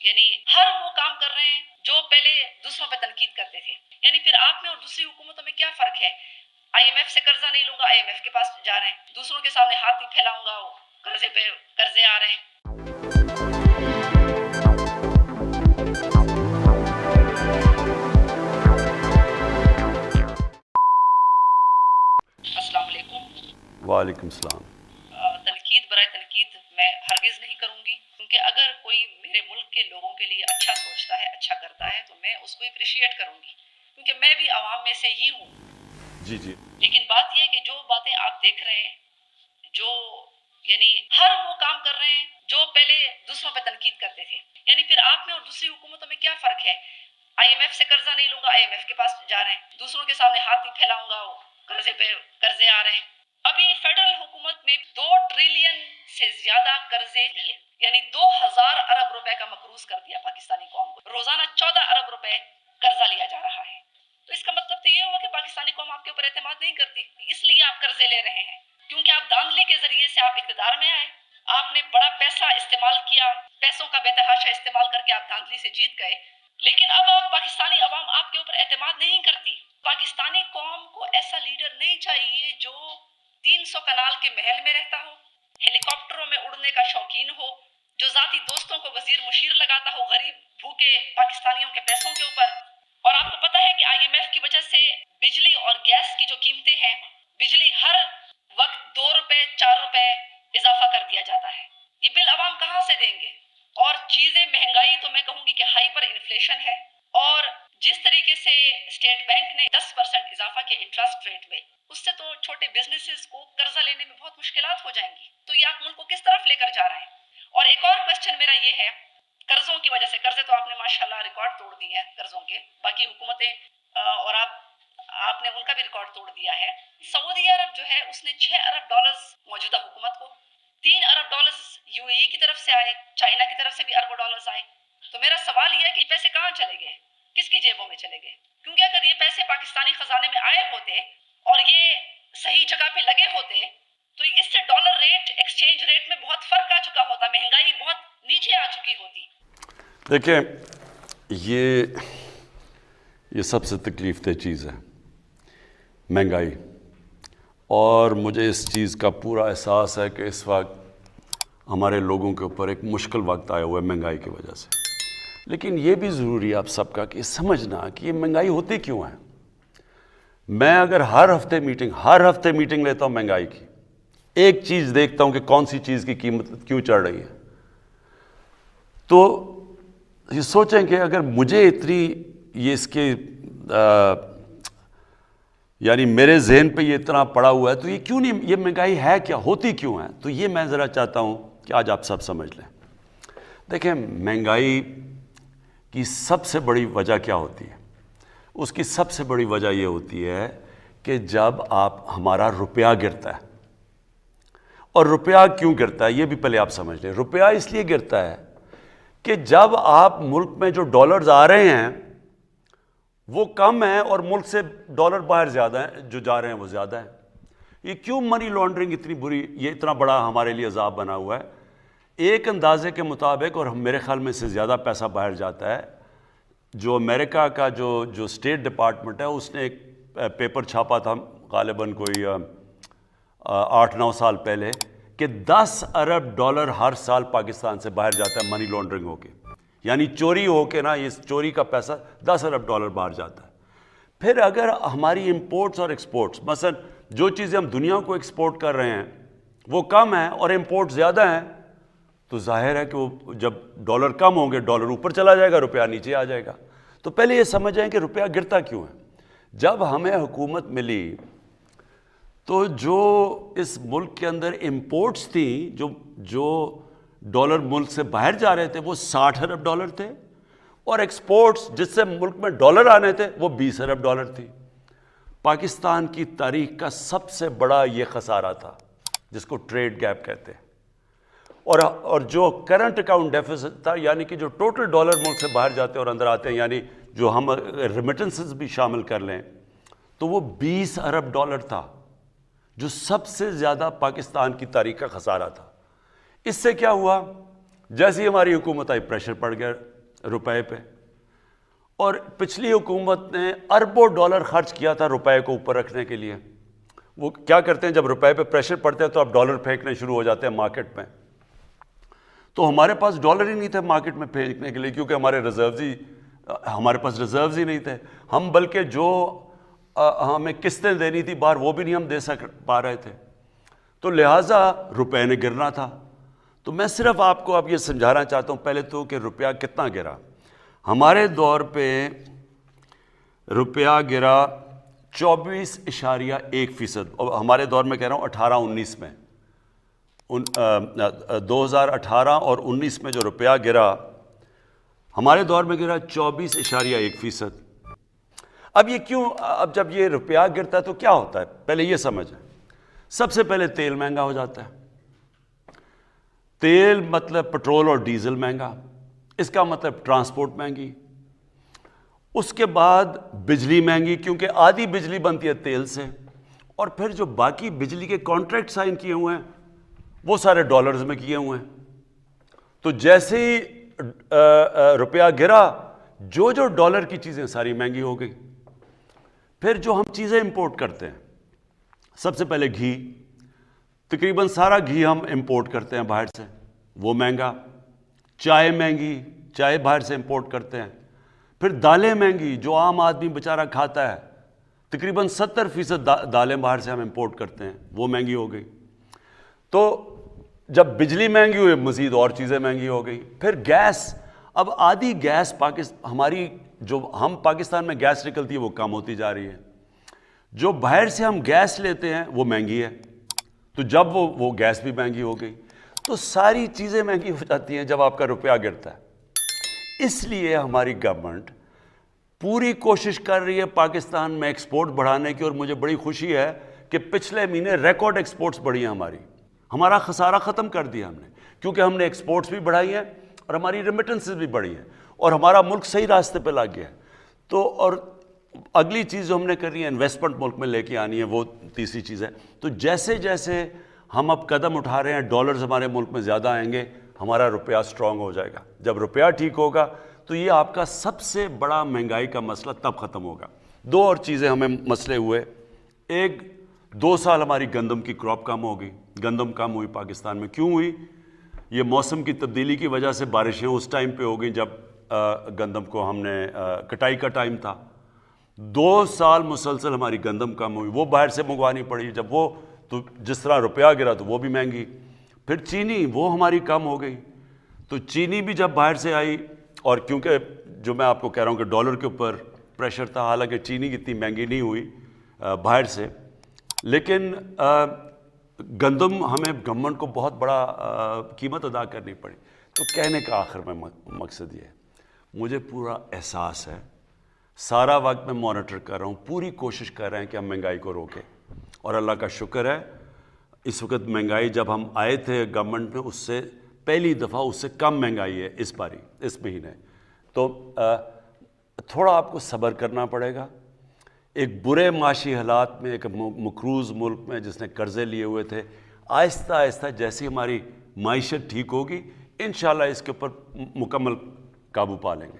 یعنی ہر وہ کام کر رہے ہیں جو پہلے دوسروں پہ تنقید کرتے تھے. یعنی پھر آپ میں اور دوسری حکومتوں میں کیا فرق ہے؟ IMF سے قرضہ نہیں لوں گا, IMF کے پاس جا رہے ہیں. دوسروں کے سامنے ہاتھ نہیں پھیلاؤں گا, وہ قرضے پہ قرضے آ رہے ہیں. السلام علیکم. وعلیکم السلام. تنقید برائے تنقید میں ہرگز نہیں کروں گی, کیونکہ اگر کوئی میرے ملک کے لوگوں کے لیے اچھا سوچتا ہے, اچھا کرتا ہے, تو میں اس کو اپریشیٹ کروں گی, کیونکہ میں بھی عوام میں سے ہی ہوں. جی. لیکن بات یہ ہے کہ جو باتیں آپ دیکھ رہے ہیں, جو یعنی ہر وہ کام کر رہے ہیں جو پہلے دوسروں پہ تنقید کرتے تھے. یعنی پھر آپ میں اور دوسری حکومتوں میں کیا فرق ہے؟ IMF سے قرضہ نہیں لوں گا, IMF کے پاس جا رہے ہیں. دوسروں کے سامنے ہاتھ نہیں پھیلاؤں گا, وہ قرضے پہ قرضے آ رہے ہیں. ابھی فیڈرل حکومت نے 2 ٹریلین سے زیادہ قرضے لیے, یعنی 2000 ارب روپے کا مقروض کر دیا پاکستانی قوم کو. روزانہ 14 ارب روپے قرضہ لیا جا رہا ہے. تو اس کا مطلب تو یہ ہوا کہ پاکستانی قوم آپ کے اوپر اعتماد نہیں کرتی, اس لیے آپ قرضے لے رہے ہیں. کیونکہ آپ دھاندلی کے ذریعے سے آپ اقتدار میں آئے, آپ نے بڑا پیسہ استعمال کیا, پیسوں کا بے تحاشا استعمال کر کے آپ دھاندلی سے جیت گئے. لیکن اب آپ پاکستانی عوام آپ کے اوپر اعتماد نہیں کرتی. پاکستانی قوم کو ایسا لیڈر نہیں چاہیے جو 300 کنال کے محل میں رہتا ہو, ہیلی کاپٹروں میں اڑنے کا شوقین ہو, جو ذاتی دوستوں کو وزیر مشیر لگاتا ہو غریب بھوکے پاکستانیوں کے پیسوں کے اوپر. اور آپ کو پتہ ہے کہ IMF کی وجہ سے بجلی اور گیس کی جو قیمتیں ہیں, بجلی ہر وقت 2 روپے 4 روپے اضافہ کر دیا جاتا ہے. یہ بل عوام کہاں سے دیں گے؟ اور چیزیں مہنگائی تو میں کہوں گی کہ ہائپر انفلیشن ہے. اور جس طریقے سے اسٹیٹ بینک نے 10% اضافہ کیا انٹرسٹ ریٹ میں, اس سے تو چھوٹے بزنسز کو قرضہ لینے میں بہت مشکلات ہو جائیں گی. تو یہ آپ ملک کو کس طرف لے کر جا رہے ہیں؟ اور ایک اور کوشچن میرا یہ ہے, قرضوں کی وجہ سے, قرضے تو آپ نے ماشاءاللہ ریکارڈ توڑ دیے ہیں قرضوں کے, باقی حکومتیں اور آپ نے ان کا بھی ریکارڈ توڑ دیا ہے. سعودی عرب جو ہے اس نے 6 ارب ڈالرز موجودہ حکومت کو, 3 ارب ڈالرز UAE کی طرف سے آئے, چائنا کی طرف سے بھی اربوں ڈالرز آئے. تو میرا سوال یہ ہے کہ یہ پیسے کہاں چلے گئے, کس کی جیبوں میں چلے گئے؟ کیونکہ اگر یہ پیسے پاکستانی خزانے میں آئے ہوتے اور یہ صحیح جگہ پہ لگے ہوتے, تو اس سے ڈالر ریٹ, ایکسچینج ریٹ میں بہت فرق آ چکا ہوتا, مہنگائی بہت نیچے آ چکی ہوتی. دیکھیں, یہ سب سے تکلیف دہ چیز ہے مہنگائی, اور مجھے اس چیز کا پورا احساس ہے کہ اس وقت ہمارے لوگوں کے اوپر ایک مشکل وقت آیا ہوا ہے مہنگائی کی وجہ سے. لیکن یہ بھی ضروری ہے آپ سب کا کہ سمجھنا کہ یہ مہنگائی ہوتی کیوں ہے. میں اگر ہر ہفتے میٹنگ لیتا ہوں مہنگائی کی, ایک چیز دیکھتا ہوں کہ کون سی چیز کی قیمت کیوں چڑھ رہی ہے, تو یہ سوچیں کہ اگر مجھے اتنی یہ اس کے یعنی میرے ذہن پہ یہ اتنا پڑا ہوا ہے, تو یہ کیوں نہیں, یہ مہنگائی ہے کیا, ہوتی کیوں ہے؟ تو یہ میں ذرا چاہتا ہوں کہ آج آپ سب سمجھ لیں. دیکھیں, مہنگائی کی سب سے بڑی وجہ کیا ہوتی ہے؟ اس کی سب سے بڑی وجہ یہ ہوتی ہے کہ جب ہمارا روپیہ گرتا ہے. اور روپیہ کیوں گرتا ہے یہ بھی پہلے آپ سمجھ لیں. روپیہ اس لیے گرتا ہے کہ جب آپ ملک میں جو ڈالرز آ رہے ہیں وہ کم ہیں اور ملک سے ڈالر باہر زیادہ ہیں, جو جا رہے ہیں وہ زیادہ ہیں. یہ کیوں منی لانڈرنگ اتنی بری, یہ اتنا بڑا ہمارے لیے عذاب بنا ہوا ہے؟ ایک اندازے کے مطابق, اور میرے خیال میں سے زیادہ پیسہ باہر جاتا ہے, جو امریکہ کا جو اسٹیٹ ڈپارٹمنٹ ہے اس نے ایک پیپر چھاپا تھا غالباً کوئی 8-9 سال پہلے, کہ 10 ارب ڈالر ہر سال پاکستان سے باہر جاتا ہے منی لانڈرنگ ہو کے, یعنی چوری ہو کے نا, اس چوری کا پیسہ 10 ارب ڈالر باہر جاتا ہے. پھر اگر ہماری امپورٹس اور ایکسپورٹس, مثلا جو چیزیں ہم دنیا کو ایکسپورٹ کر رہے ہیں وہ کم ہیں اور امپورٹ زیادہ ہیں, تو ظاہر ہے کہ وہ جب ڈالر کم ہوں گے ڈالر اوپر چلا جائے گا, روپیہ نیچے آ جائے گا. تو پہلے یہ سمجھیں کہ روپیہ گرتا کیوں ہے. جب ہمیں حکومت ملی تو جو اس ملک کے اندر امپورٹس تھیں, جو ڈالر ملک سے باہر جا رہے تھے وہ 60 ارب ڈالر تھے, اور ایکسپورٹس جس سے ملک میں ڈالر آنے تھے وہ 20 ارب ڈالر تھی. پاکستان کی تاریخ کا سب سے بڑا یہ خسارہ تھا جس کو ٹریڈ گیپ کہتے ہیں. اور جو کرنٹ اکاؤنٹ ڈیفیسٹ تھا, یعنی کہ جو ٹوٹل ڈالر ملک سے باہر جاتے ہیں اور اندر آتے ہیں, یعنی جو ہم ریمیٹنسز بھی شامل کر لیں, تو وہ 20 ارب ڈالر تھا, جو سب سے زیادہ پاکستان کی تاریخ کا خسارہ تھا. اس سے کیا ہوا جیسی ہماری حکومت آئی پریشر پڑ گیا روپے پہ، اور پچھلی حکومت نے اربوں ڈالر خرچ کیا تھا روپے کو اوپر رکھنے کے لیے۔ وہ کیا کرتے ہیں، جب روپے پہ پریشر پڑتے ہیں تو آپ ڈالر پھینکنے شروع ہو جاتے ہیں مارکیٹ میں، تو ہمارے پاس ڈالر ہی نہیں تھے مارکیٹ میں پھینکنے کے لیے، کیونکہ ہمارے پاس ریزروز ہی نہیں تھے، ہم بلکہ جو ہمیں قسطیں دینی تھی باہر وہ بھی نہیں ہم دے پا رہے تھے، تو لہٰذا روپے نے گرنا تھا۔ تو میں صرف آپ کو اب یہ سمجھانا چاہتا ہوں پہلے تو کہ روپیہ کتنا گرا۔ ہمارے دور پہ روپیہ گرا 24.1%، اور ہمارے دور میں کہہ رہا ہوں 18-19 میں، 2018 اور 19 میں جو روپیہ گرا ہمارے دور میں گرا 24.1%۔ اب یہ کیوں، اب جب یہ روپیہ گرتا ہے تو کیا ہوتا ہے، پہلے یہ سمجھیں۔ سب سے پہلے تیل مہنگا ہو جاتا ہے، تیل مطلب پٹرول اور ڈیزل مہنگا، اس کا مطلب ٹرانسپورٹ مہنگی، اس کے بعد بجلی مہنگی کیونکہ آدھی بجلی بنتی ہے تیل سے، اور پھر جو باقی بجلی کے کانٹریکٹ سائن کیے ہوئے ہیں وہ سارے ڈالرز میں کیے ہوئے ہیں، تو جیسے ہی روپیہ گرا جو ڈالر کی چیزیں ساری مہنگی ہو گئی۔ پھر جو ہم چیزیں امپورٹ کرتے ہیں، سب سے پہلے گھی، تقریباً سارا گھی ہم امپورٹ کرتے ہیں باہر سے، وہ مہنگا، چائے مہنگی، چائے باہر سے امپورٹ کرتے ہیں، پھر دالیں مہنگی جو عام آدمی بیچارہ کھاتا ہے، تقریباً 70% دالیں باہر سے ہم امپورٹ کرتے ہیں، وہ مہنگی ہو گئی۔ تو جب بجلی مہنگی ہوئی مزید اور چیزیں مہنگی ہو گئی، پھر گیس، اب آدھی گیس ہماری جو ہم پاکستان میں گیس نکلتی ہے وہ کم ہوتی جا رہی ہے، جو باہر سے ہم گیس لیتے ہیں وہ مہنگی ہے، تو جب وہ گیس بھی مہنگی ہو گئی، تو ساری چیزیں مہنگی ہو جاتی ہیں جب آپ کا روپیہ گرتا ہے۔ اس لیے ہماری گورنمنٹ پوری کوشش کر رہی ہے پاکستان میں ایکسپورٹ بڑھانے کی، اور مجھے بڑی خوشی ہے کہ پچھلے مہینے ریکارڈ ایکسپورٹس بڑھی ہیں ہمارا خسارہ ختم کر دیا ہم نے، کیونکہ ہم نے ایکسپورٹس بھی بڑھائی ہیں اور ہماری ریمیٹنسز بھی بڑھی ہیں، اور ہمارا ملک صحیح راستے پہ لگ گیا ہے۔ تو اور اگلی چیز جو ہم نے کرنی ہے انویسٹمنٹ ملک میں لے کے آنی ہے، وہ تیسری چیز ہے۔ تو جیسے جیسے ہم اب قدم اٹھا رہے ہیں، ڈالرز ہمارے ملک میں زیادہ آئیں گے، ہمارا روپیہ سٹرونگ ہو جائے گا۔ جب روپیہ ٹھیک ہوگا تو یہ آپ کا سب سے بڑا مہنگائی کا مسئلہ تب ختم ہوگا۔ دو اور چیزیں ہمیں مسئلے ہوئے، ایک 2 سال ہماری گندم کی کراپ کم ہو گئی، گندم کم ہوئی پاکستان میں، کیوں ہوئی؟ یہ موسم کی تبدیلی کی وجہ سے بارشیں اس ٹائم پہ ہو گئیں جب گندم کو ہم نے کٹائی کا ٹائم تھا۔ 2 سال مسلسل ہماری گندم کم ہوئی، وہ باہر سے منگوانی پڑی، جب وہ تو جس طرح روپیہ گرا تو وہ بھی مہنگی۔ پھر چینی، وہ ہماری کم ہو گئی، تو چینی بھی جب باہر سے آئی، اور کیونکہ جو میں آپ کو کہہ رہا ہوں کہ ڈالر کے اوپر پریشر تھا، حالانکہ چینی اتنی مہنگی نہیں ہوئی باہر سے، لیکن گندم ہمیں گورنمنٹ کو بہت بڑا قیمت ادا کرنی پڑی۔ تو کہنے کا آخر میں مقصد یہ ہے، مجھے پورا احساس ہے، سارا وقت میں مانیٹر کر رہا ہوں، پوری کوشش کر رہے ہیں کہ ہم مہنگائی کو روکیں، اور اللہ کا شکر ہے اس وقت مہنگائی جب ہم آئے تھے گورنمنٹ میں، اس سے پہلی دفعہ اس سے کم مہنگائی ہے اس مہینے۔ تو تھوڑا آپ کو صبر کرنا پڑے گا۔ ایک برے معاشی حالات میں، ایک مقروض ملک میں جس نے قرضے لیے ہوئے تھے، آہستہ آہستہ جیسی ہماری معیشت ٹھیک ہوگی، انشاءاللہ اس کے اوپر مکمل قابو پا لیں گے۔